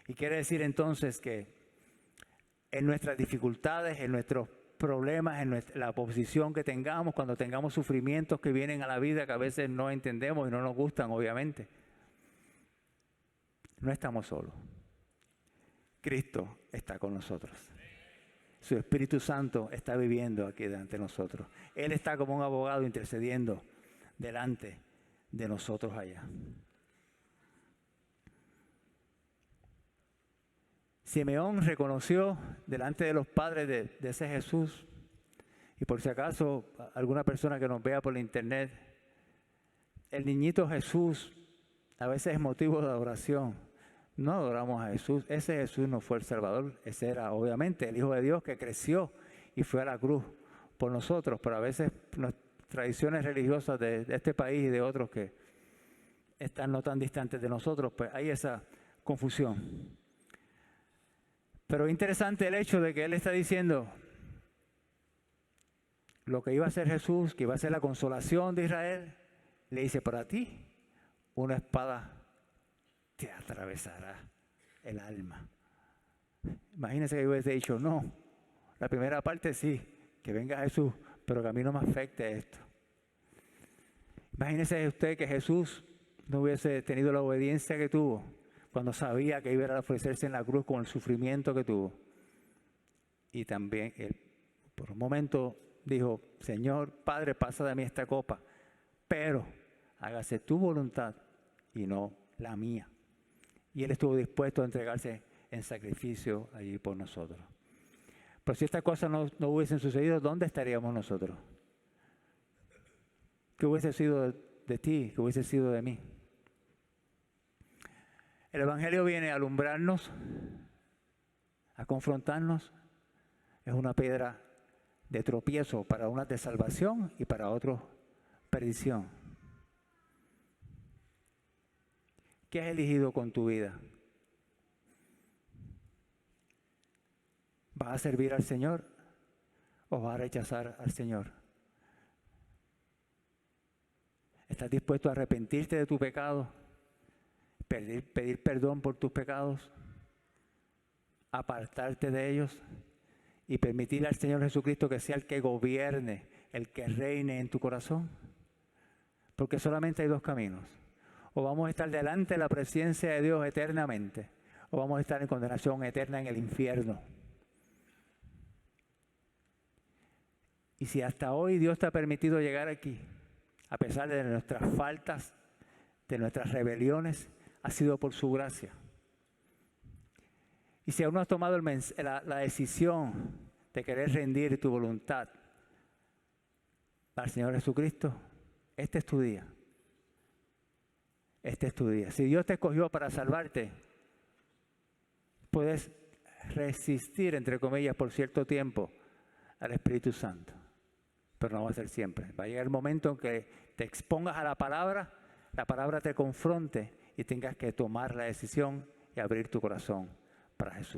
Y quiere decir entonces que en nuestras dificultades, en nuestros problemas, en la oposición que tengamos, cuando tengamos sufrimientos que vienen a la vida que a veces no entendemos y no nos gustan, obviamente, no estamos solos. Cristo está con nosotros. Su Espíritu Santo está viviendo aquí delante de nosotros. Él está como un abogado intercediendo delante de nosotros allá. Simeón reconoció delante de los padres de ese Jesús, y por si acaso alguna persona que nos vea por la internet, el niñito Jesús a veces es motivo de adoración. No adoramos a Jesús, ese Jesús no fue el Salvador, ese era obviamente el Hijo de Dios que creció y fue a la cruz por nosotros, pero a veces las tradiciones religiosas de este país y de otros que están no tan distantes de nosotros, pues hay esa confusión. Pero es interesante el hecho de que Él está diciendo lo que iba a ser Jesús, que iba a ser la consolación de Israel, le dice, para ti una espada te atravesará el alma. Imagínense que hubiese dicho, no, la primera parte sí, que venga Jesús, pero que a mí no me afecte esto. Imagínese usted que Jesús no hubiese tenido la obediencia que tuvo cuando sabía que iba a ofrecerse en la cruz con el sufrimiento que tuvo. Y también él, por un momento, dijo, Señor, Padre, pasa de mí esta copa, pero hágase tu voluntad y no la mía. Y Él estuvo dispuesto a entregarse en sacrificio allí por nosotros. Pero si estas cosas no hubiesen sucedido, ¿dónde estaríamos nosotros? ¿Qué hubiese sido de ti? ¿Qué hubiese sido de mí? El Evangelio viene a alumbrarnos, a confrontarnos. Es una piedra de tropiezo para unos de salvación y para otros perdición. ¿Qué has elegido con tu vida? ¿Vas a servir al Señor o vas a rechazar al Señor? ¿Estás dispuesto a arrepentirte de tu pecado? Pedir perdón por tus pecados, apartarte de ellos y permitir al Señor Jesucristo que sea el que gobierne, el que reine en tu corazón. Porque solamente hay dos caminos. O vamos a estar delante de la presencia de Dios eternamente, o vamos a estar en condenación eterna en el infierno. Y si hasta hoy Dios te ha permitido llegar aquí, a pesar de nuestras faltas, de nuestras rebeliones, ha sido por su gracia. Y si aún no has tomado la decisión de querer rendir tu voluntad al Señor Jesucristo, este es tu día. Este es tu día. Si Dios te escogió para salvarte, puedes resistir, entre comillas, por cierto tiempo al Espíritu Santo. Pero no va a ser siempre. Va a llegar el momento en que te expongas a la palabra te confronte y tengas que tomar la decisión y abrir tu corazón para Jesús.